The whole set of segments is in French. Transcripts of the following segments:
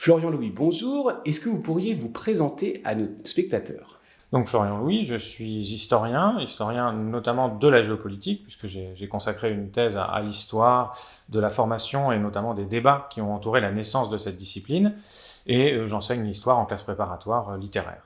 Florian Louis, bonjour. Est-ce que vous pourriez vous présenter à nos spectateurs? Donc Florian Louis, je suis historien notamment de la géopolitique, puisque j'ai consacré une thèse à l'histoire de la formation et notamment des débats qui ont entouré la naissance de cette discipline, et j'enseigne l'histoire en classe préparatoire littéraire.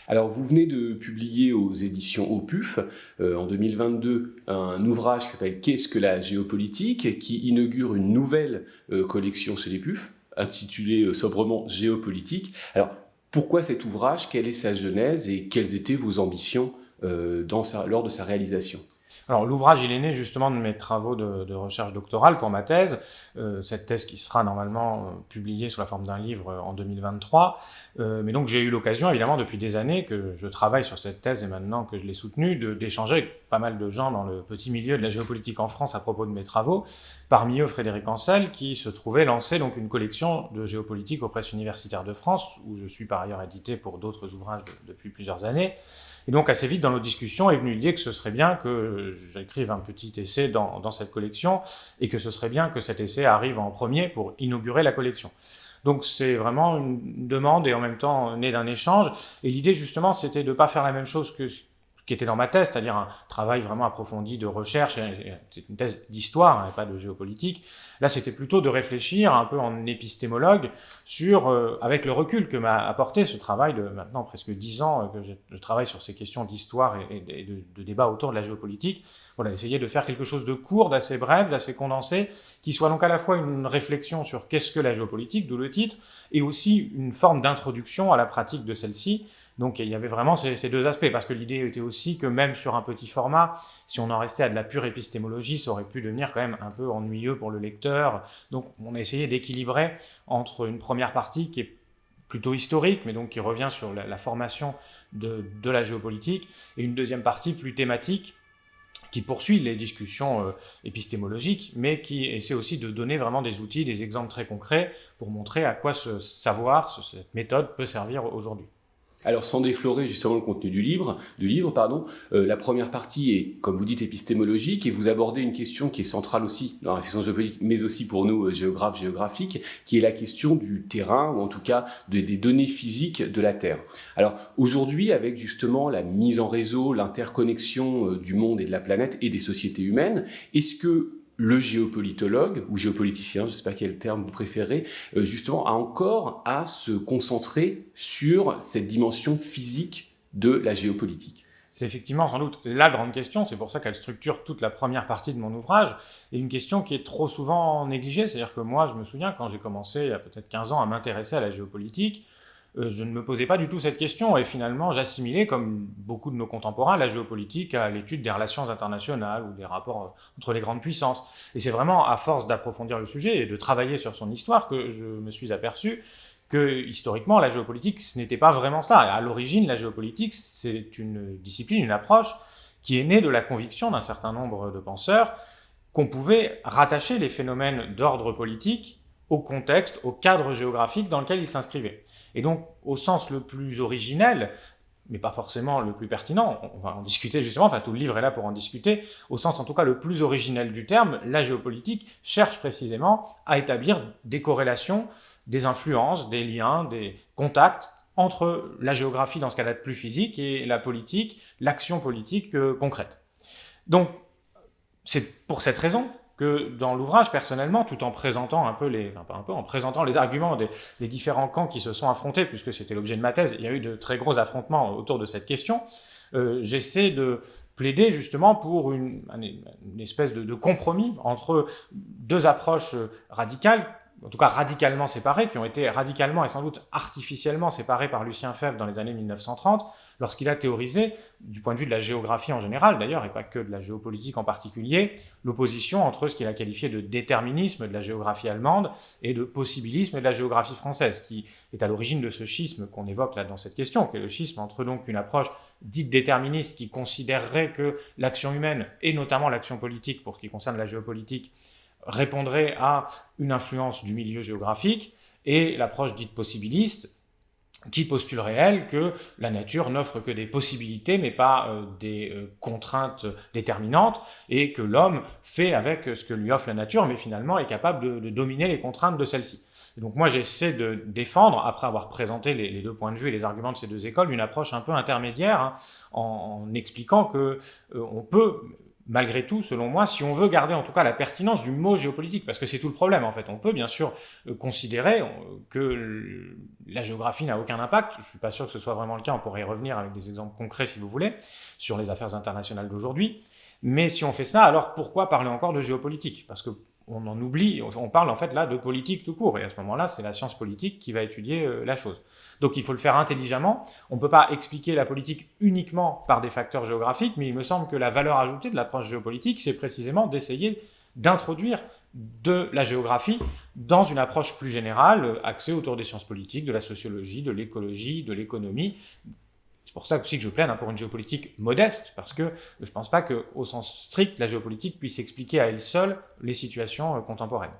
Alors, vous venez de publier aux éditions Opuf, en 2022, un ouvrage qui s'appelle « Qu'est-ce que la géopolitique ?», qui inaugure une nouvelle collection chez les Puf, intitulée sobrement « Géopolitique ». Alors, pourquoi cet ouvrage? Quelle est sa genèse et quelles étaient vos ambitions lors de sa réalisation? Alors l'ouvrage, il est né justement de mes travaux de recherche doctorale pour ma thèse, cette thèse qui sera normalement publiée sous la forme d'un livre en 2023, mais donc j'ai eu l'occasion évidemment depuis des années que je travaille sur cette thèse et maintenant que je l'ai soutenue, d'échanger avec pas mal de gens dans le petit milieu de la géopolitique en France à propos de mes travaux, parmi eux Frédéric Ancel qui se trouvait lancer donc une collection de géopolitique aux presses universitaires de France, où je suis par ailleurs édité pour d'autres ouvrages depuis plusieurs années. Et donc assez vite dans nos discussions est venue l'idée que ce serait bien que j'écrive un petit essai dans cette collection et que ce serait bien que cet essai arrive en premier pour inaugurer la collection. Donc c'est vraiment une demande et en même temps née d'un échange. Et l'idée justement c'était de ne pas faire la même chose que ce qui était dans ma thèse, c'est-à-dire un travail vraiment approfondi de recherche, c'est une thèse d'histoire, pas de géopolitique. Là c'était plutôt de réfléchir un peu en épistémologue sur, avec le recul que m'a apporté ce travail de maintenant presque 10 ans que je travaille sur ces questions d'histoire et de débat autour de la géopolitique. Voilà, essayer de faire quelque chose de court, d'assez bref, d'assez condensé, qui soit donc à la fois une réflexion sur qu'est-ce que la géopolitique, d'où le titre, et aussi une forme d'introduction à la pratique de celle-ci. Donc il y avait vraiment ces deux aspects, parce que l'idée était aussi que même sur un petit format, si on en restait à de la pure épistémologie, ça aurait pu devenir quand même un peu ennuyeux pour le lecteur. Donc on a essayé d'équilibrer entre une première partie qui est plutôt historique, mais donc qui revient sur la formation de la géopolitique, et une deuxième partie plus thématique, qui poursuit les discussions épistémologiques, mais qui essaie aussi de donner vraiment des outils, des exemples très concrets pour montrer à quoi ce savoir, cette méthode peut servir aujourd'hui. Alors, sans déflorer justement le contenu du livre, la première partie est, comme vous dites, épistémologique, et vous abordez une question qui est centrale aussi dans la réflexion géopolitique, mais aussi pour nous, géographes, géographiques, qui est la question du terrain, ou en tout cas des données physiques de la Terre. Alors, aujourd'hui, avec justement la mise en réseau, l'interconnexion du monde et de la planète et des sociétés humaines, est-ce que le géopolitologue, ou géopoliticien, je ne sais pas quel terme vous préférez, justement, a encore à se concentrer sur cette dimension physique de la géopolitique? C'est effectivement sans doute la grande question, c'est pour ça qu'elle structure toute la première partie de mon ouvrage, et une question qui est trop souvent négligée, c'est-à-dire que moi, je me souviens, quand j'ai commencé, il y a peut-être 15 ans, à m'intéresser à la géopolitique, je ne me posais pas du tout cette question, et finalement j'assimilais, comme beaucoup de nos contemporains, la géopolitique à l'étude des relations internationales ou des rapports entre les grandes puissances. Et c'est vraiment à force d'approfondir le sujet et de travailler sur son histoire que je me suis aperçu que, historiquement, la géopolitique, ce n'était pas vraiment ça. À l'origine, la géopolitique, c'est une discipline, une approche qui est née de la conviction d'un certain nombre de penseurs qu'on pouvait rattacher les phénomènes d'ordre politique au contexte, au cadre géographique dans lequel ils s'inscrivaient. Et donc, au sens le plus originel, mais pas forcément le plus pertinent, on va en discuter justement, enfin tout le livre est là pour en discuter, au sens en tout cas le plus originel du terme, la géopolitique cherche précisément à établir des corrélations, des influences, des liens, des contacts entre la géographie dans ce cas-là plus physique et la politique, l'action politique concrète. Donc, c'est pour cette raison que dans l'ouvrage, personnellement, tout en présentant en présentant les arguments des différents camps qui se sont affrontés, puisque c'était l'objet de ma thèse, il y a eu de très gros affrontements autour de cette question, j'essaie de plaider justement pour une espèce de compromis entre deux approches radicales, en tout cas radicalement séparées, qui ont été radicalement et sans doute artificiellement séparées par Lucien Febvre dans les années 1930, lorsqu'il a théorisé, du point de vue de la géographie en général d'ailleurs, et pas que de la géopolitique en particulier, l'opposition entre ce qu'il a qualifié de déterminisme de la géographie allemande et de possibilisme de la géographie française, qui est à l'origine de ce schisme qu'on évoque là dans cette question, qui est le schisme entre donc une approche dite déterministe qui considérerait que l'action humaine, et notamment l'action politique pour ce qui concerne la géopolitique, répondrait à une influence du milieu géographique, et l'approche dite possibiliste, qui postulerait, elle, que la nature n'offre que des possibilités, mais pas des contraintes déterminantes, et que l'homme fait avec ce que lui offre la nature, mais finalement est capable de dominer les contraintes de celle-ci. Et donc moi, j'essaie de défendre, après avoir présenté les deux points de vue et les arguments de ces deux écoles, une approche un peu intermédiaire, hein, en expliquant que on peut... Malgré tout, selon moi, si on veut garder en tout cas la pertinence du mot géopolitique, parce que c'est tout le problème en fait, on peut bien sûr considérer que la géographie n'a aucun impact, je ne suis pas sûr que ce soit vraiment le cas, on pourrait y revenir avec des exemples concrets si vous voulez, sur les affaires internationales d'aujourd'hui, mais si on fait ça, alors pourquoi parler encore de géopolitique ? Parce qu'on en oublie, on parle en fait là de politique tout court, et à ce moment-là, c'est la science politique qui va étudier la chose. Donc il faut le faire intelligemment. On ne peut pas expliquer la politique uniquement par des facteurs géographiques, mais il me semble que la valeur ajoutée de l'approche géopolitique, c'est précisément d'essayer d'introduire de la géographie dans une approche plus générale, axée autour des sciences politiques, de la sociologie, de l'écologie, de l'économie. C'est pour ça aussi que je plaide pour une géopolitique modeste, parce que je ne pense pas qu'au sens strict, la géopolitique puisse expliquer à elle seule les situations contemporaines.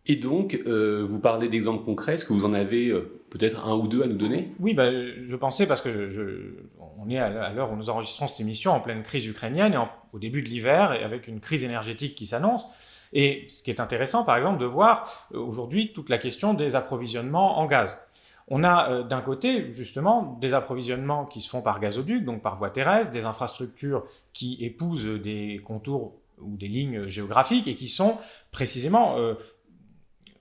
Et donc, vous parlez d'exemples concrets, est-ce que vous en avez peut-être un ou deux à nous donner ? Oui, je pensais, parce que on est à l'heure où nous enregistrons cette émission en pleine crise ukrainienne, et au début de l'hiver, et avec une crise énergétique qui s'annonce. Et ce qui est intéressant, par exemple, de voir aujourd'hui toute la question des approvisionnements en gaz. On a d'un côté, justement, des approvisionnements qui se font par gazoduc, donc par voie terrestre, des infrastructures qui épousent des contours ou des lignes géographiques et qui sont précisément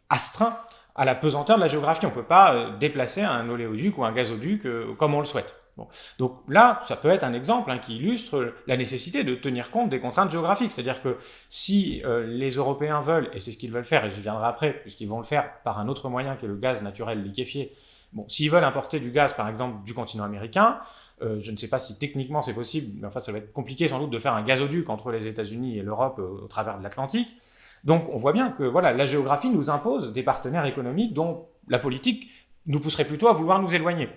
astreints à la pesanteur de la géographie. On ne peut pas déplacer un oléoduc ou un gazoduc comme on le souhaite. Bon. Donc là, ça peut être un exemple qui illustre la nécessité de tenir compte des contraintes géographiques. C'est-à-dire que si les Européens veulent, et c'est ce qu'ils veulent faire, et j'y viendrai après, puisqu'ils vont le faire par un autre moyen qui est le gaz naturel liquéfié, bon, s'ils veulent importer du gaz, par exemple, du continent américain, je ne sais pas si techniquement c'est possible, mais enfin ça va être compliqué sans doute de faire un gazoduc entre les États-Unis et l'Europe au travers de l'Atlantique. Donc on voit bien que voilà, la géographie nous impose des partenaires économiques dont la politique nous pousserait plutôt à vouloir nous éloigner.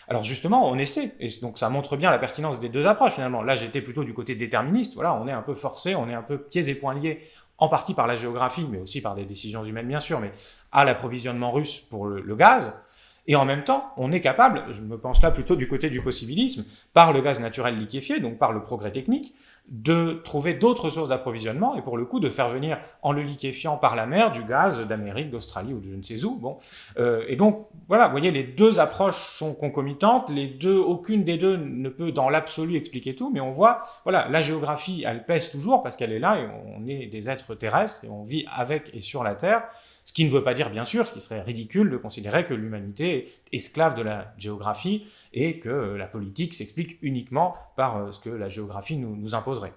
Alors justement, on essaie, et donc ça montre bien la pertinence des deux approches finalement. Là, j'étais plutôt du côté déterministe, voilà, on est un peu forcé, on est un peu pieds et poings liés, en partie par la géographie, mais aussi par des décisions humaines bien sûr, mais à l'approvisionnement russe pour le gaz. Et en même temps, on est capable, je me pense là plutôt du côté du possibilisme, par le gaz naturel liquéfié, donc par le progrès technique, de trouver d'autres sources d'approvisionnement et pour le coup de faire venir en le liquéfiant par la mer du gaz d'Amérique, d'Australie ou de je ne sais où. Bon. Et donc voilà, vous voyez, les deux approches sont concomitantes, aucune des deux ne peut dans l'absolu expliquer tout, mais on voit, voilà, la géographie, elle pèse toujours parce qu'elle est là et on est des êtres terrestres et on vit avec et sur la Terre. Ce qui ne veut pas dire, bien sûr, ce qui serait ridicule de considérer que l'humanité est esclave de la géographie et que la politique s'explique uniquement par ce que la géographie nous imposerait.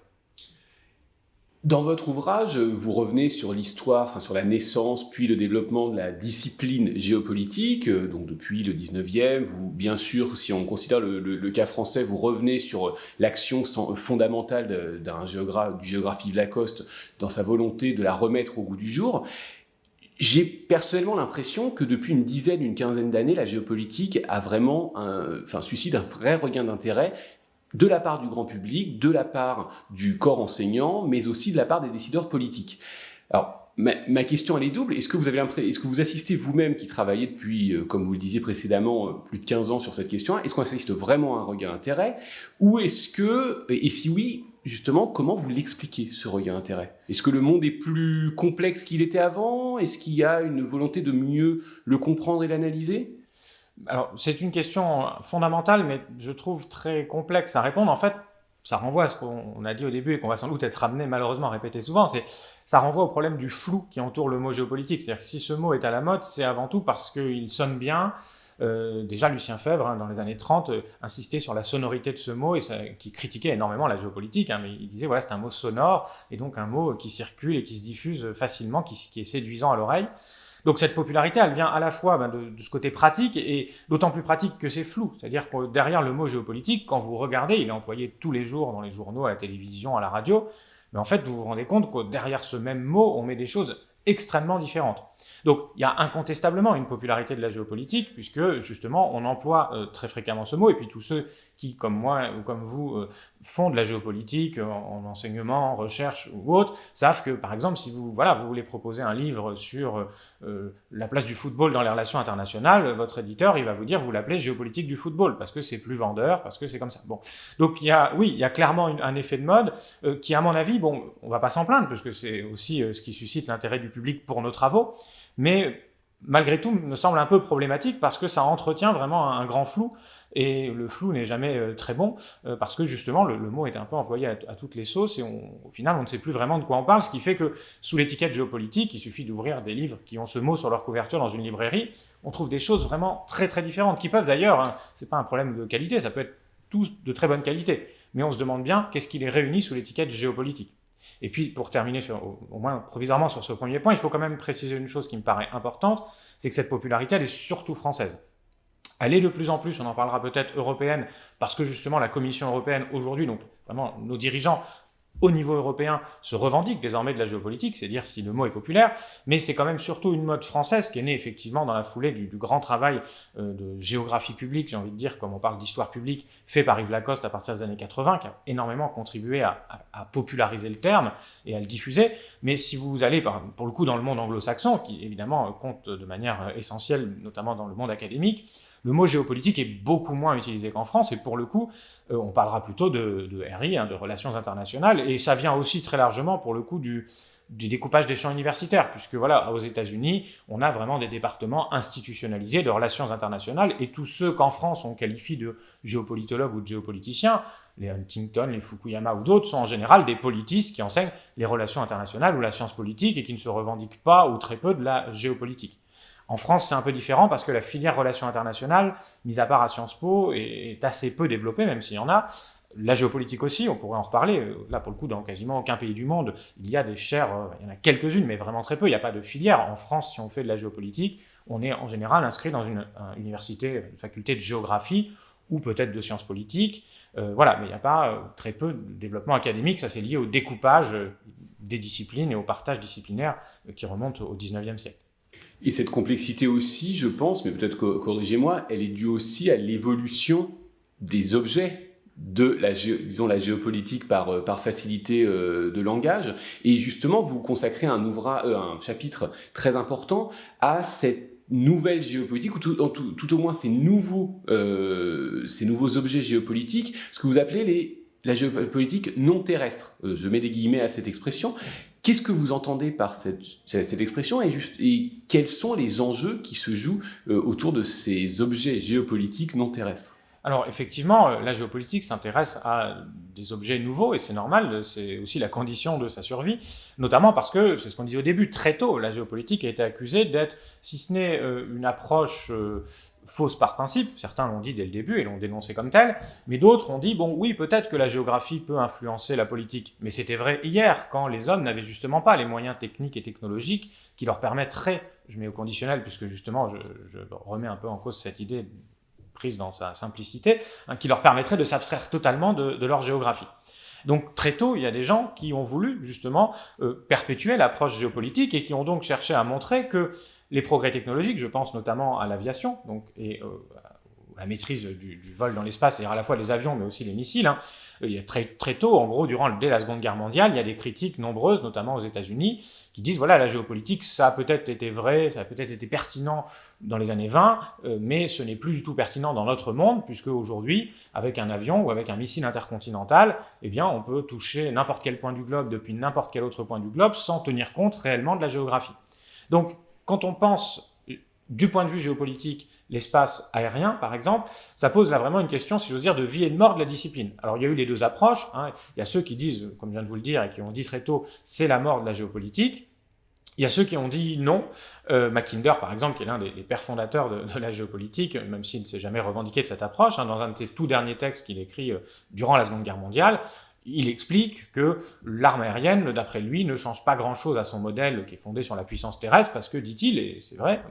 Dans votre ouvrage, vous revenez sur l'histoire, sur la naissance, puis le développement de la discipline géopolitique, donc depuis le 19e. Vous, bien sûr, si on considère le cas français, vous revenez sur l'action fondamentale du géographe Yves Lacoste dans sa volonté de la remettre au goût du jour. J'ai personnellement l'impression que depuis une quinzaine d'années, la géopolitique a vraiment suscite un vrai regain d'intérêt de la part du grand public, de la part du corps enseignant, mais aussi de la part des décideurs politiques. Alors, ma question, elle est double. Est-ce que vous assistez vous-même, qui travaillez depuis, comme vous le disiez précédemment, plus de 15 ans sur cette question, est-ce qu'on assiste vraiment à un regain d'intérêt ? Ou est-ce que, et si oui, justement, comment vous l'expliquez, ce regain d'intérêt ? Est-ce que le monde est plus complexe qu'il était avant ? Est-ce qu'il y a une volonté de mieux le comprendre et l'analyser ? Alors, c'est une question fondamentale, mais je trouve très complexe à répondre. En fait, ça renvoie à ce qu'on a dit au début et qu'on va sans doute être amené malheureusement à répéter souvent, ça renvoie au problème du flou qui entoure le mot géopolitique. C'est-à-dire que si ce mot est à la mode, c'est avant tout parce qu'il sonne bien. Déjà, Lucien Febvre, dans les années 30, insistait sur la sonorité de ce mot, qui critiquait énormément la géopolitique, mais il disait, voilà, c'est un mot sonore, et donc un mot qui circule et qui se diffuse facilement, qui est séduisant à l'oreille. Donc cette popularité, elle vient à la fois de ce côté pratique, et d'autant plus pratique que c'est flou. C'est-à-dire que derrière le mot géopolitique, quand vous regardez, il est employé tous les jours dans les journaux, à la télévision, à la radio, mais en fait, vous vous rendez compte que derrière ce même mot, on met des choses extrêmement différentes. Donc il y a incontestablement une popularité de la géopolitique, puisque justement on emploie très fréquemment ce mot, et puis tous ceux qui, comme moi ou comme vous, font de la géopolitique en enseignement, en recherche ou autre, savent que, par exemple, si vous voulez proposer un livre sur la place du football dans les relations internationales, votre éditeur, il va vous dire, vous l'appelez géopolitique du football, parce que c'est plus vendeur, parce que c'est comme ça. Bon. Donc, il y a clairement un effet de mode qui, à mon avis, bon, on va pas s'en plaindre, parce que c'est aussi ce qui suscite l'intérêt du public pour nos travaux, mais malgré tout, me semble un peu problématique parce que ça entretient vraiment un grand flou, et le flou n'est jamais très bon, parce que justement, le mot est un peu employé à toutes les sauces, et au final, on ne sait plus vraiment de quoi on parle, ce qui fait que, sous l'étiquette géopolitique, il suffit d'ouvrir des livres qui ont ce mot sur leur couverture dans une librairie, on trouve des choses vraiment très très différentes, qui peuvent d'ailleurs, c'est pas un problème de qualité, ça peut être tous de très bonne qualité, mais on se demande bien qu'est-ce qui les réunit sous l'étiquette géopolitique. Et puis, pour terminer au moins provisoirement sur ce premier point, il faut quand même préciser une chose qui me paraît importante, c'est que cette popularité, elle est surtout française. Elle est de plus en plus, on en parlera peut-être, européenne, parce que justement la Commission européenne aujourd'hui, donc vraiment nos dirigeants au niveau européen se revendiquent désormais de la géopolitique, c'est dire si le mot est populaire, mais c'est quand même surtout une mode française qui est née effectivement dans la foulée du grand travail de géographie publique, j'ai envie de dire, comme on parle d'histoire publique, fait par Yves Lacoste à partir des années 80, qui a énormément contribué à populariser le terme et à le diffuser. Mais si vous allez, pour le coup, dans le monde anglo-saxon, qui évidemment compte de manière essentielle, notamment dans le monde académique, le mot géopolitique est beaucoup moins utilisé qu'en France, et pour le coup, on parlera plutôt de RI, de relations internationales, et ça vient aussi très largement, pour le coup, du découpage des champs universitaires, puisque voilà, aux États-Unis, on a vraiment des départements institutionnalisés de relations internationales, et tous ceux qu'en France on qualifie de géopolitologues ou de géopoliticiens, les Huntington, les Fukuyama ou d'autres, sont en général des politistes qui enseignent les relations internationales ou la science politique et qui ne se revendiquent pas ou très peu de la géopolitique. En France, c'est un peu différent parce que la filière relations internationales, mis à part à Sciences Po, est assez peu développée, même s'il y en a. La géopolitique aussi, on pourrait en reparler. Là, pour le coup, dans quasiment aucun pays du monde, il y a des chaires, il y en a quelques-unes, mais vraiment très peu. Il n'y a pas de filière. En France, si on fait de la géopolitique, on est en général inscrit dans une université, une faculté de géographie ou peut-être de sciences politiques. Voilà, mais il n'y a pas très peu de développement académique. Ça, c'est lié au découpage des disciplines et au partage disciplinaire qui remonte au 19e siècle. Et cette complexité aussi, je pense, mais peut-être corrigez-moi, elle est due aussi à l'évolution des objets de la géopolitique par facilité de langage. Et justement, vous consacrez un chapitre très important à cette nouvelle géopolitique, ou tout au moins ces nouveaux objets géopolitiques, ce que vous appelez la géopolitique non terrestre. Je mets des guillemets à cette expression. Qu'est-ce que vous entendez par cette expression et quels sont les enjeux qui se jouent autour de ces objets géopolitiques non terrestres ? Alors effectivement, la géopolitique s'intéresse à des objets nouveaux et c'est normal, c'est aussi la condition de sa survie, notamment parce que, c'est ce qu'on disait au début, très tôt, la géopolitique a été accusée d'être, si ce n'est une approche fausse par principe, certains l'ont dit dès le début et l'ont dénoncé comme tel, mais d'autres ont dit, bon oui, peut-être que la géographie peut influencer la politique, mais c'était vrai hier, quand les hommes n'avaient justement pas les moyens techniques et technologiques qui leur permettraient, je mets au conditionnel, puisque justement je remets un peu en cause cette idée prise dans sa simplicité, qui leur permettrait de s'abstraire totalement de leur géographie. Donc très tôt, il y a des gens qui ont voulu justement perpétuer l'approche géopolitique et qui ont donc cherché à montrer que les progrès technologiques, je pense notamment à l'aviation et la maîtrise du vol dans l'espace, c'est-à-dire à la fois les avions mais aussi les missiles. Il y a très, très tôt, en gros, dès la Seconde Guerre mondiale, il y a des critiques nombreuses, notamment aux États-Unis, qui disent voilà, la géopolitique, ça a peut-être été vrai, ça a peut-être été pertinent dans les années 20, mais ce n'est plus du tout pertinent dans notre monde, puisque aujourd'hui, avec un avion ou avec un missile intercontinental, eh bien, on peut toucher n'importe quel point du globe depuis n'importe quel autre point du globe sans tenir compte réellement de la géographie. Donc, quand on pense du point de vue géopolitique, l'espace aérien, par exemple, ça pose là vraiment une question, si j'ose dire, de vie et de mort de la discipline. Alors, il y a eu les deux approches. Il y a ceux qui disent, comme je viens de vous le dire, et qui ont dit très tôt, c'est la mort de la géopolitique. Il y a ceux qui ont dit non. Mackinder, par exemple, qui est l'un des pères fondateurs de la géopolitique, même s'il ne s'est jamais revendiqué de cette approche, dans un de ses tout derniers textes qu'il écrit durant la Seconde Guerre mondiale, il explique que l'arme aérienne, d'après lui, ne change pas grand-chose à son modèle qui est fondé sur la puissance terrestre, parce que, dit-il, et c'est vrai,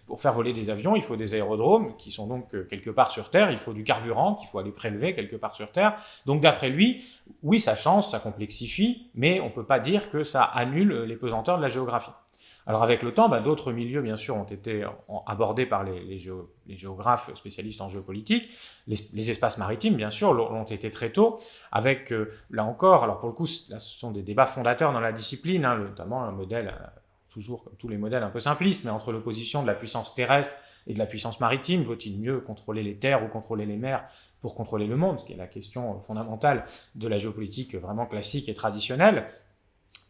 pour faire voler des avions, il faut des aérodromes qui sont donc quelque part sur Terre, il faut du carburant qu'il faut aller prélever quelque part sur Terre. Donc d'après lui, oui, ça change, ça complexifie, mais on ne peut pas dire que ça annule les pesanteurs de la géographie. Alors avec le temps, d'autres milieux, bien sûr, ont été abordés par les géographes spécialistes en géopolitique. Les espaces maritimes, bien sûr, l'ont été très tôt, avec, là encore, alors pour le coup, là, ce sont des débats fondateurs dans la discipline, notamment un modèle, toujours comme tous les modèles un peu simplistes, mais entre l'opposition de la puissance terrestre et de la puissance maritime. Vaut-il mieux contrôler les terres ou contrôler les mers pour contrôler le monde, ce qui est la question fondamentale de la géopolitique vraiment classique et traditionnelle.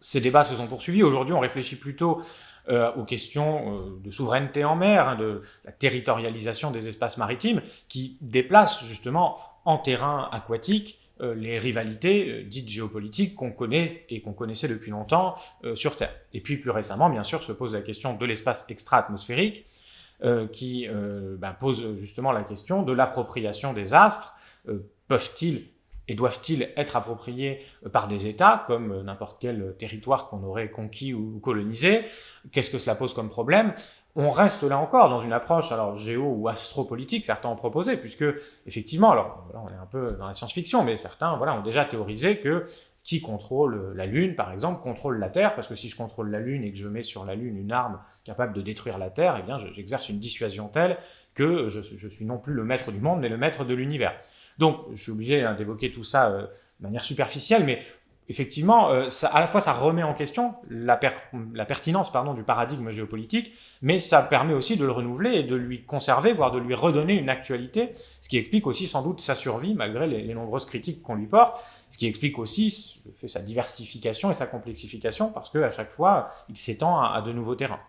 Ces débats se sont poursuivis. Aujourd'hui, on réfléchit plutôt aux questions de souveraineté en mer, de la territorialisation des espaces maritimes, qui déplacent justement en terrain aquatique les rivalités dites géopolitiques qu'on connaît et qu'on connaissait depuis longtemps sur Terre. Et puis plus récemment, bien sûr, se pose la question de l'espace extra-atmosphérique, qui pose justement la question de l'appropriation des astres. Peuvent-ils et doivent-ils être appropriés par des États, comme n'importe quel territoire qu'on aurait conquis ou colonisé? Qu'est-ce que cela pose comme problème? On reste là encore dans une approche géo- ou astropolitique, certains ont proposé, puisque effectivement, alors on est un peu dans la science-fiction, mais certains ont déjà théorisé que qui contrôle la Lune, par exemple, contrôle la Terre, parce que si je contrôle la Lune et que je mets sur la Lune une arme capable de détruire la Terre, eh bien j'exerce une dissuasion telle que je suis non plus le maître du monde, mais le maître de l'univers. Donc, je suis obligé d'évoquer tout ça de manière superficielle, mais effectivement, à la fois ça remet en question la pertinence du paradigme géopolitique, mais ça permet aussi de le renouveler et de lui conserver, voire de lui redonner une actualité, ce qui explique aussi sans doute sa survie, malgré les nombreuses critiques qu'on lui porte, ce qui explique aussi sa diversification et sa complexification, parce qu'à chaque fois, il s'étend à de nouveaux terrains.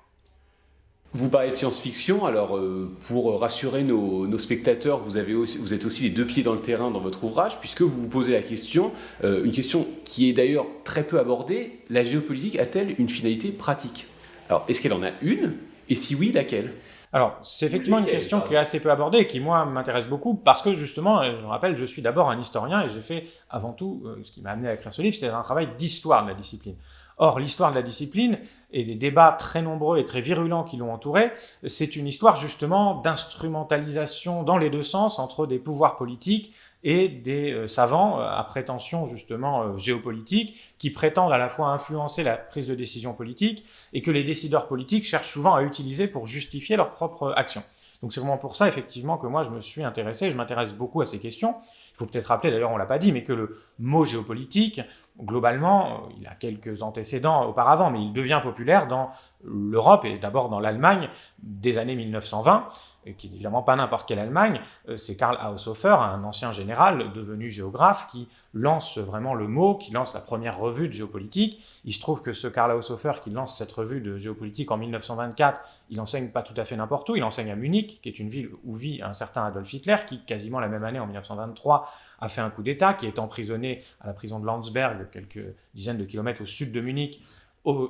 Vous parlez de science-fiction, alors pour rassurer nos spectateurs, vous êtes aussi les deux pieds dans le terrain dans votre ouvrage, puisque vous vous posez la question, une question qui est d'ailleurs très peu abordée, la géopolitique a-t-elle une finalité pratique? Alors, est-ce qu'elle en a une? Et si oui, laquelle? Alors, c'est effectivement une question qui est assez peu abordée et qui, moi, m'intéresse beaucoup parce que, justement, je rappelle, je suis d'abord un historien et j'ai fait, avant tout, ce qui m'a amené à écrire ce livre, c'est un travail d'histoire de la discipline. Or, l'histoire de la discipline et des débats très nombreux et très virulents qui l'ont entourée, c'est une histoire, justement, d'instrumentalisation dans les deux sens entre des pouvoirs politiques et des savants à prétention justement géopolitique qui prétendent à la fois influencer la prise de décision politique et que les décideurs politiques cherchent souvent à utiliser pour justifier leur propre action. Donc c'est vraiment pour ça effectivement que moi je me suis intéressé, je m'intéresse beaucoup à ces questions. Il faut peut-être rappeler, d'ailleurs on ne l'a pas dit, mais que le mot géopolitique, globalement, il a quelques antécédents auparavant, mais il devient populaire dans l'Europe et d'abord dans l'Allemagne des années 1920, qui n'est évidemment pas n'importe quelle Allemagne, c'est Karl Haushofer, un ancien général devenu géographe, qui lance vraiment le mot, qui lance la première revue de géopolitique. Il se trouve que ce Karl Haushofer qui lance cette revue de géopolitique en 1924, il enseigne pas tout à fait n'importe où, il enseigne à Munich, qui est une ville où vit un certain Adolf Hitler, qui quasiment la même année, en 1923, a fait un coup d'État, qui est emprisonné à la prison de Landsberg, quelques dizaines de kilomètres au sud de Munich,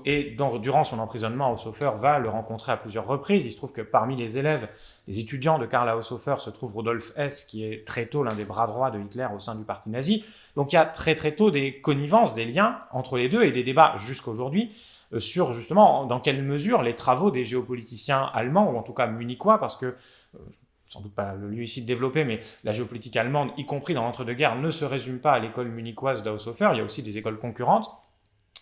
et durant son emprisonnement, Haushofer va le rencontrer à plusieurs reprises. Il se trouve que parmi les élèves, les étudiants de Karl Haushofer se trouve Rudolf Hess, qui est très tôt l'un des bras droits de Hitler au sein du parti nazi. Donc il y a très très tôt des connivences, des liens entre les deux et des débats jusqu'à aujourd'hui sur justement dans quelle mesure les travaux des géopoliticiens allemands, ou en tout cas munichois, parce que sans doute pas le lieu ici de développer, mais la géopolitique allemande, y compris dans l'entre-deux-guerres, ne se résume pas à l'école munichoise d'Haushofer, il y a aussi des écoles concurrentes.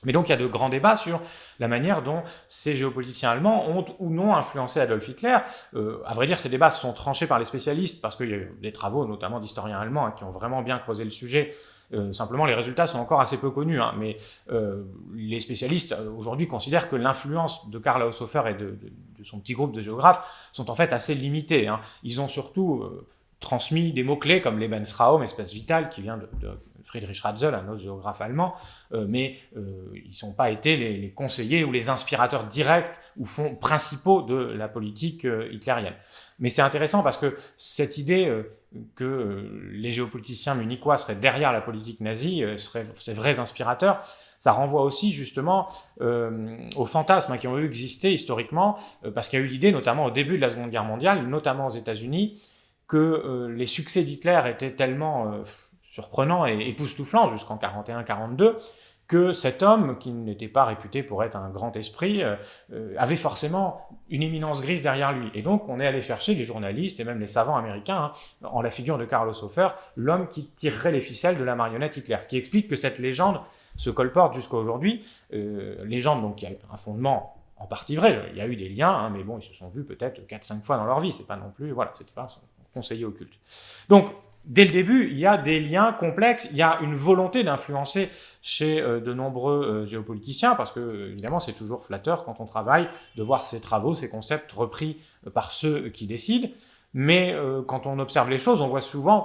Mais donc il y a de grands débats sur la manière dont ces géopoliticiens allemands ont ou non influencé Adolf Hitler. À vrai dire, ces débats sont tranchés par les spécialistes, parce qu'il y a eu des travaux, notamment d'historiens allemands, qui ont vraiment bien creusé le sujet. Simplement, les résultats sont encore assez peu connus, mais les spécialistes aujourd'hui considèrent que l'influence de Karl Haushofer et de son petit groupe de géographes sont en fait assez limitées. Ils ont surtout transmis des mots-clés comme Lebensraum, espace vital, qui vient de Friedrich Ratzel, un autre géographe allemand, mais ils ne sont pas été les conseillers ou les inspirateurs directs ou principaux de la politique hitlérienne. Mais c'est intéressant parce que cette idée que les géopoliticiens munichois seraient derrière la politique nazie, seraient ces vrais inspirateurs, ça renvoie aussi justement aux fantasmes qui ont existé historiquement, parce qu'il y a eu l'idée, notamment au début de la Seconde Guerre mondiale, notamment aux États-Unis, que les succès d'Hitler étaient tellement surprenants et époustouflants jusqu'en 1941-1942 que cet homme, qui n'était pas réputé pour être un grand esprit, avait forcément une éminence grise derrière lui. Et donc on est allé chercher, les journalistes et même les savants américains, en la figure de Karl Haushofer, l'homme qui tirerait les ficelles de la marionnette Hitler. Ce qui explique que cette légende se colporte jusqu'à aujourd'hui. Légende donc qui a un fondement en partie vrai. Il y a eu des liens, mais bon, ils se sont vus peut-être 4-5 fois dans leur vie. C'est pas non plus, voilà, c'était pas son conseiller occulte. Donc, dès le début, il y a des liens complexes, il y a une volonté d'influencer chez de nombreux géopoliticiens, parce que, évidemment, c'est toujours flatteur quand on travaille de voir ces travaux, ces concepts repris par ceux qui décident. Mais quand on observe les choses, on voit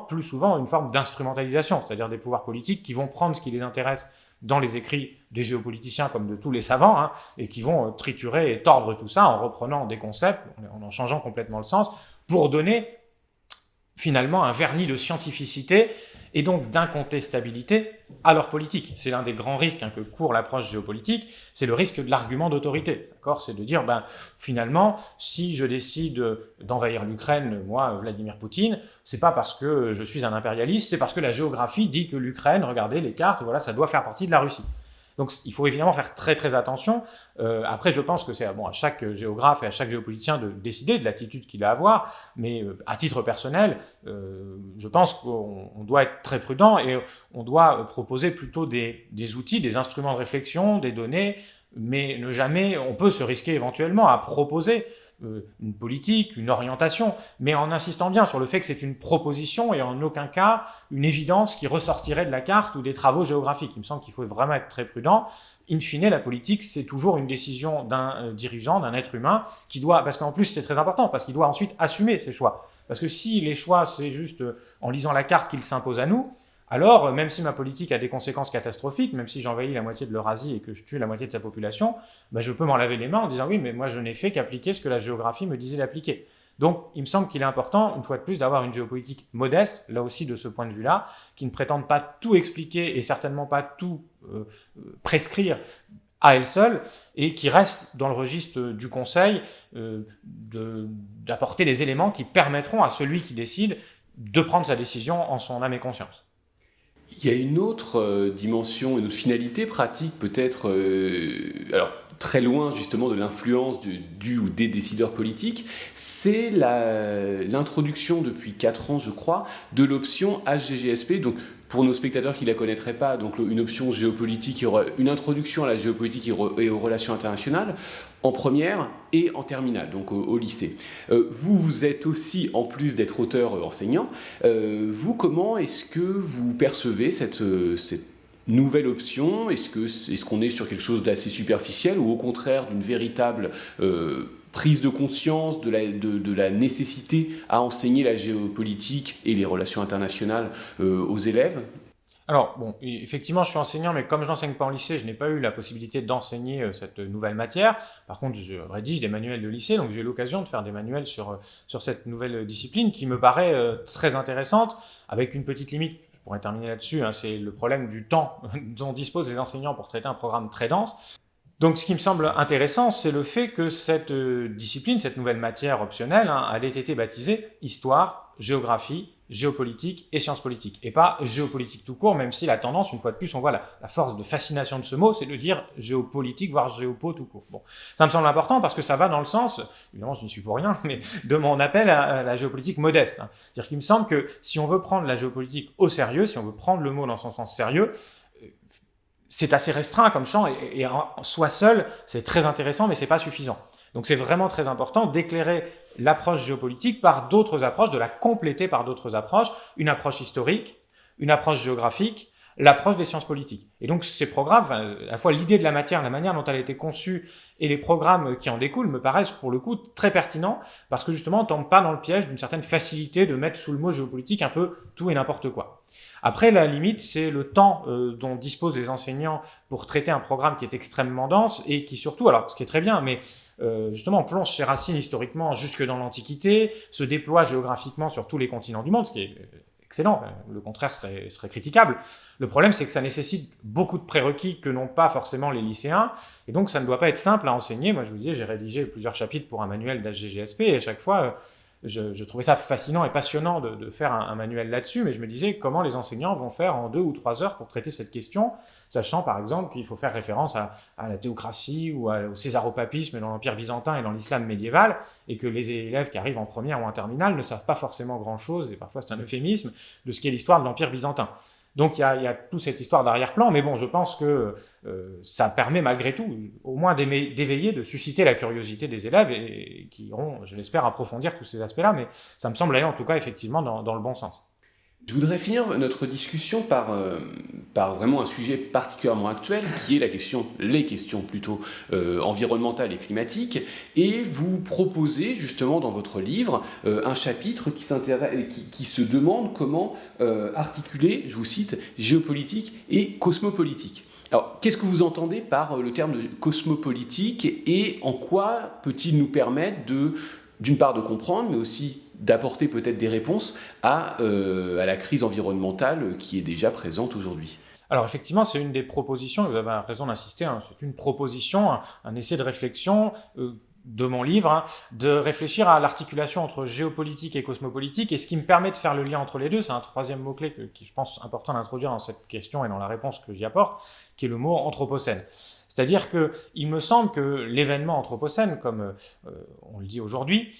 plus souvent une forme d'instrumentalisation, c'est-à-dire des pouvoirs politiques qui vont prendre ce qui les intéresse dans les écrits des géopoliticiens comme de tous les savants, et qui vont triturer et tordre tout ça en reprenant des concepts, en changeant complètement le sens, pour donner finalement un vernis de scientificité et donc d'incontestabilité à leur politique. C'est l'un des grands risques que court l'approche géopolitique, c'est le risque de l'argument d'autorité. D'accord ? C'est de dire, finalement, si je décide d'envahir l'Ukraine, moi, Vladimir Poutine, c'est pas parce que je suis un impérialiste, c'est parce que la géographie dit que l'Ukraine, regardez les cartes, voilà, ça doit faire partie de la Russie. Donc il faut évidemment faire très très attention. Après, je pense que c'est à chaque géographe et à chaque géopoliticien de décider de l'attitude qu'il a à avoir, mais à titre personnel, je pense qu'on doit être très prudent et on doit proposer plutôt des outils, des instruments de réflexion, des données, mais on peut se risquer éventuellement à proposer une politique, une orientation, mais en insistant bien sur le fait que c'est une proposition et en aucun cas une évidence qui ressortirait de la carte ou des travaux géographiques. Il me semble qu'il faut vraiment être très prudent. In fine, la politique, c'est toujours une décision d'un dirigeant, d'un être humain, qui doit, parce qu'en plus c'est très important, parce qu'il doit ensuite assumer ses choix. Parce que si les choix, c'est juste en lisant la carte qu'il s'impose à nous, alors, même si ma politique a des conséquences catastrophiques, même si j'envahis la moitié de l'Eurasie et que je tue la moitié de sa population, je peux m'en laver les mains en disant oui, mais moi je n'ai fait qu'appliquer ce que la géographie me disait d'appliquer. Donc, il me semble qu'il est important, une fois de plus, d'avoir une géopolitique modeste, là aussi de ce point de vue-là, qui ne prétende pas tout expliquer et certainement pas tout prescrire à elle seule, et qui reste dans le registre du conseil d'apporter les éléments qui permettront à celui qui décide de prendre sa décision en son âme et conscience. Il y a une autre dimension, une autre finalité pratique peut-être, alors très loin justement de l'influence du ou des décideurs politiques, c'est l'introduction depuis 4 ans je crois de l'option HGGSP. Donc pour nos spectateurs qui ne la connaîtraient pas, donc une option géopolitique, une introduction à la géopolitique et aux relations internationales en première et en terminale, donc au lycée. Vous êtes aussi, en plus d'être auteur enseignant, vous, comment est-ce que vous percevez cette nouvelle option ? Est-ce qu'on est sur quelque chose d'assez superficiel ou au contraire d'une véritable prise de conscience de la nécessité à enseigner la géopolitique et les relations internationales aux élèves ? Alors, effectivement, je suis enseignant, mais comme je n'enseigne pas en lycée, je n'ai pas eu la possibilité d'enseigner cette nouvelle matière. Par contre, je rédige des manuels de lycée, donc j'ai eu l'occasion de faire des manuels sur cette nouvelle discipline qui me paraît très intéressante, avec une petite limite. Je pourrais terminer là-dessus, c'est le problème du temps dont disposent les enseignants pour traiter un programme très dense. Donc, ce qui me semble intéressant, c'est le fait que cette discipline, cette nouvelle matière optionnelle, elle ait été baptisée histoire, géographie, géopolitique et sciences politiques, et pas géopolitique tout court, même si la tendance, une fois de plus, on voit la force de fascination de ce mot, c'est de dire géopolitique, voire géopo tout court. Bon, ça me semble important parce que ça va dans le sens, évidemment je n'y suis pour rien, mais de mon appel à la géopolitique modeste. C'est-à-dire qu'il me semble que si on veut prendre la géopolitique au sérieux, si on veut prendre le mot dans son sens sérieux, c'est assez restreint comme champ, et en soi seul, c'est très intéressant, mais c'est pas suffisant. Donc c'est vraiment très important d'éclairer l'approche géopolitique par d'autres approches, de la compléter par d'autres approches, une approche historique, une approche géographique, l'approche des sciences politiques. Et donc ces programmes, à la fois l'idée de la matière, la manière dont elle a été conçue et les programmes qui en découlent me paraissent pour le coup très pertinents parce que justement on ne tombe pas dans le piège d'une certaine facilité de mettre sous le mot géopolitique un peu tout et n'importe quoi. Après, la limite, c'est le temps dont disposent les enseignants pour traiter un programme qui est extrêmement dense et qui surtout, alors ce qui est très bien, mais justement plonge ses racines historiquement jusque dans l'Antiquité, se déploie géographiquement sur tous les continents du monde, ce qui est excellent, le contraire serait critiquable. Le problème, c'est que ça nécessite beaucoup de prérequis que n'ont pas forcément les lycéens, et donc ça ne doit pas être simple à enseigner. Moi, je vous disais, j'ai rédigé plusieurs chapitres pour un manuel d'HGGSP, et à chaque fois, je trouvais ça fascinant et passionnant de faire un manuel là-dessus, mais je me disais comment les enseignants vont faire en 2 ou 3 heures pour traiter cette question, sachant par exemple qu'il faut faire référence à la théocratie ou au césaropapisme dans l'Empire byzantin et dans l'islam médiéval, et que les élèves qui arrivent en première ou en terminale ne savent pas forcément grand-chose, et parfois c'est un euphémisme, de ce qu'est l'histoire de l'Empire byzantin. Donc il y a toute cette histoire d'arrière-plan, mais bon, je pense que ça permet malgré tout, au moins d'éveiller, de susciter la curiosité des élèves et qui iront, je l'espère, approfondir tous ces aspects-là, mais ça me semble aller en tout cas effectivement dans le bon sens. Je voudrais finir notre discussion par vraiment un sujet particulièrement actuel, qui est les questions plutôt environnementales et climatiques. Et vous proposez justement dans votre livre un chapitre qui se demande comment articuler, je vous cite, géopolitique et cosmopolitique. Alors, qu'est-ce que vous entendez par le terme de cosmopolitique et en quoi peut-il nous permettre d'une part de comprendre, mais aussi d'apporter peut-être des réponses à la crise environnementale qui est déjà présente aujourd'hui? Alors effectivement, c'est une des propositions, vous avez raison d'insister, hein, c'est une proposition, un essai de réflexion de mon livre, hein, de réfléchir à l'articulation entre géopolitique et cosmopolitique, et ce qui me permet de faire le lien entre les deux, c'est un troisième mot-clé qui je pense important d'introduire dans cette question et dans la réponse que j'y apporte, qui est le mot anthropocène. C'est-à-dire qu'il me semble que l'événement anthropocène, comme on le dit aujourd'hui,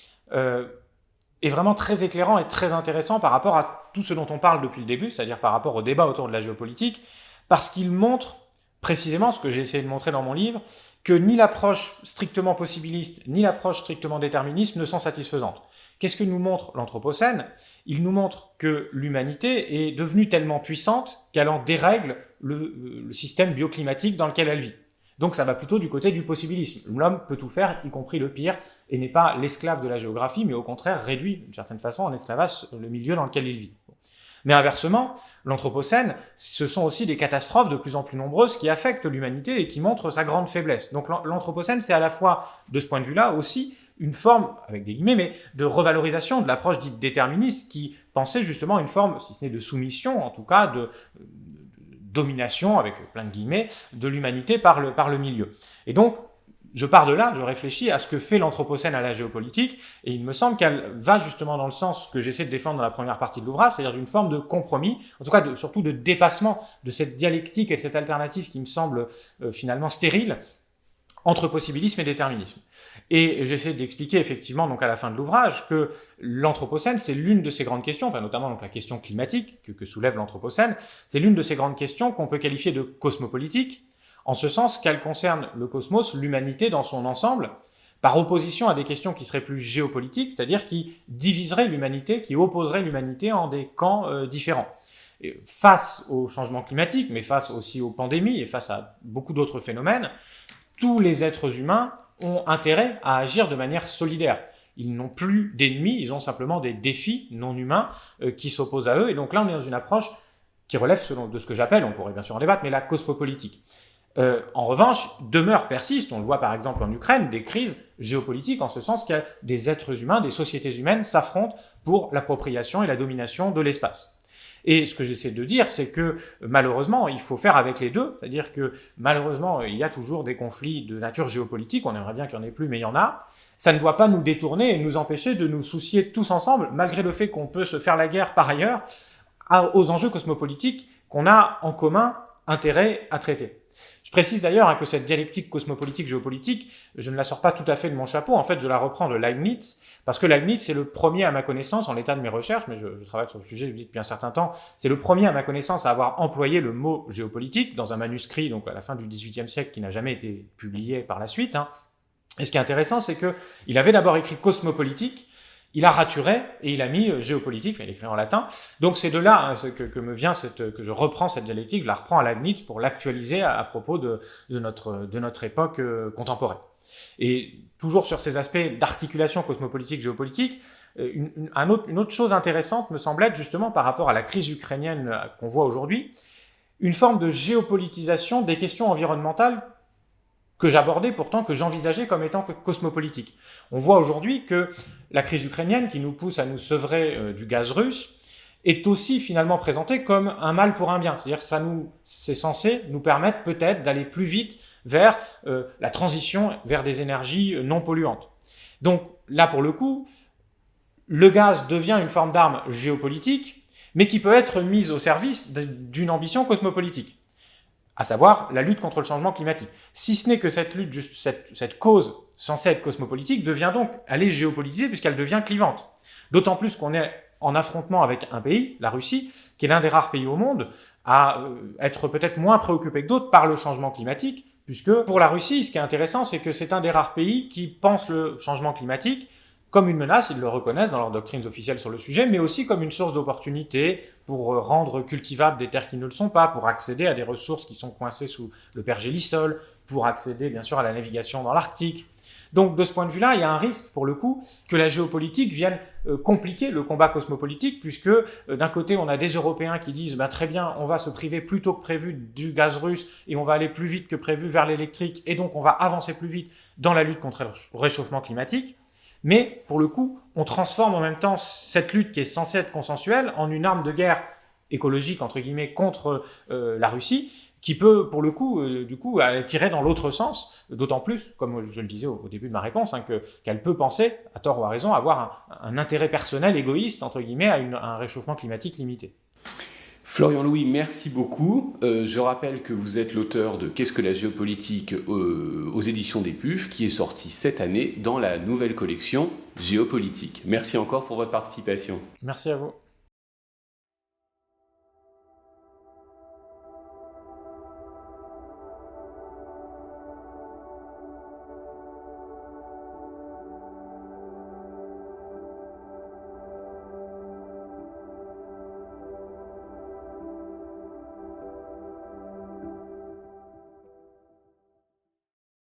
est vraiment très éclairant et très intéressant par rapport à tout ce dont on parle depuis le début, c'est-à-dire par rapport au débat autour de la géopolitique, parce qu'il montre précisément ce que j'ai essayé de montrer dans mon livre, que ni l'approche strictement possibiliste, ni l'approche strictement déterministe ne sont satisfaisantes. Qu'est-ce que nous montre l'Anthropocène? Il nous montre que l'humanité est devenue tellement puissante qu'elle en dérègle le système bioclimatique dans lequel elle vit. Donc ça va plutôt du côté du possibilisme. L'homme peut tout faire, y compris le pire, et n'est pas l'esclave de la géographie, mais au contraire réduit d'une certaine façon en esclavage le milieu dans lequel il vit. Mais inversement, l'Anthropocène, ce sont aussi des catastrophes de plus en plus nombreuses qui affectent l'humanité et qui montrent sa grande faiblesse. Donc l'Anthropocène, c'est à la fois, de ce point de vue-là, aussi une forme, avec des guillemets, mais de revalorisation de l'approche dite déterministe qui pensait justement une forme, si ce n'est de soumission, en tout cas de domination, avec plein de guillemets, de l'humanité par le milieu. Et donc, je pars de là, je réfléchis à ce que fait l'Anthropocène à la géopolitique, et il me semble qu'elle va justement dans le sens que j'essaie de défendre dans la première partie de l'ouvrage, c'est-à-dire d'une forme de compromis, en tout cas surtout de dépassement de cette dialectique et de cette alternative qui me semble finalement stérile, entre possibilisme et déterminisme. Et j'essaie d'expliquer effectivement donc à la fin de l'ouvrage que l'Anthropocène, c'est l'une de ces grandes questions, enfin notamment donc la question climatique que soulève l'Anthropocène, c'est l'une de ces grandes questions qu'on peut qualifier de cosmopolitique, en ce sens qu'elle concerne le cosmos, l'humanité dans son ensemble, par opposition à des questions qui seraient plus géopolitiques, c'est-à-dire qui diviseraient l'humanité, qui opposeraient l'humanité en des camps différents. Et face au changement climatique, mais face aussi aux pandémies et face à beaucoup d'autres phénomènes, tous les êtres humains ont intérêt à agir de manière solidaire. Ils n'ont plus d'ennemis, ils ont simplement des défis non humains qui s'opposent à eux. Et donc là, on est dans une approche qui relève de ce que j'appelle, on pourrait bien sûr en débattre, mais la cosmopolitique. En revanche, persistent, on le voit par exemple en Ukraine, des crises géopolitiques en ce sens qu'il y a des êtres humains, des sociétés humaines s'affrontent pour l'appropriation et la domination de l'espace. Et ce que j'essaie de dire, c'est que malheureusement, il faut faire avec les deux, c'est-à-dire que malheureusement, il y a toujours des conflits de nature géopolitique, on aimerait bien qu'il n'y en ait plus, mais il y en a. Ça ne doit pas nous détourner et nous empêcher de nous soucier tous ensemble, malgré le fait qu'on peut se faire la guerre par ailleurs, aux enjeux cosmopolitiques qu'on a en commun intérêt à traiter. Je précise d'ailleurs que cette dialectique cosmopolitique-géopolitique, je ne la sors pas tout à fait de mon chapeau, en fait je la reprends de Leibniz, parce que Leibniz c'est le premier à ma connaissance, en l'état de mes recherches, mais je travaille sur le sujet, je le dis depuis un certain temps, c'est le premier à ma connaissance à avoir employé le mot géopolitique dans un manuscrit, donc à la fin du XVIIIe siècle, qui n'a jamais été publié par la suite. Et ce qui est intéressant, c'est qu'il avait d'abord écrit cosmopolitique, il a raturé et il a mis géopolitique, il écrit en latin. Donc c'est de là que me vient que je reprends cette dialectique, je la reprends à Leibniz pour l'actualiser à propos de notre époque contemporaine. Et toujours sur ces aspects d'articulation cosmopolitique-géopolitique, une autre chose intéressante me semble être justement par rapport à la crise ukrainienne qu'on voit aujourd'hui, une forme de géopolitisation des questions environnementales que j'abordais pourtant, que j'envisageais comme étant cosmopolitique. On voit aujourd'hui que la crise ukrainienne, qui nous pousse à nous sevrer du gaz russe, est aussi finalement présentée comme un mal pour un bien. C'est-à-dire que c'est censé nous permettre peut-être d'aller plus vite vers la transition vers des énergies non polluantes. Donc là, pour le coup, le gaz devient une forme d'arme géopolitique, mais qui peut être mise au service d'une ambition cosmopolitique, à savoir la lutte contre le changement climatique. Si ce n'est que cette lutte, cette cause censée être cosmopolitique, devient donc, elle est géopolitisée puisqu'elle devient clivante. D'autant plus qu'on est en affrontement avec un pays, la Russie, qui est l'un des rares pays au monde à être peut-être moins préoccupés que d'autres par le changement climatique, puisque pour la Russie, ce qui est intéressant, c'est que c'est un des rares pays qui pense le changement climatique comme une menace, ils le reconnaissent dans leurs doctrines officielles sur le sujet, mais aussi comme une source d'opportunité pour rendre cultivables des terres qui ne le sont pas, pour accéder à des ressources qui sont coincées sous le pergélisol, pour accéder bien sûr à la navigation dans l'Arctique. Donc de ce point de vue-là, il y a un risque pour le coup que la géopolitique vienne compliquer le combat cosmopolitique, puisque d'un côté on a des Européens qui disent très bien, on va se priver plus tôt que prévu du gaz russe et on va aller plus vite que prévu vers l'électrique et donc on va avancer plus vite dans la lutte contre le réchauffement climatique. Mais pour le coup, on transforme en même temps cette lutte qui est censée être consensuelle en une arme de guerre écologique entre guillemets contre la Russie, qui peut, pour le coup, tirer dans l'autre sens, d'autant plus, comme je le disais au début de ma réponse, qu'elle peut penser, à tort ou à raison, avoir un intérêt personnel égoïste, entre guillemets, à un réchauffement climatique limité. Florian Louis, merci beaucoup. Je rappelle que vous êtes l'auteur de Qu'est-ce que la géopolitique aux éditions des PUF, qui est sorti cette année dans la nouvelle collection Géopolitique. Merci encore pour votre participation. Merci à vous.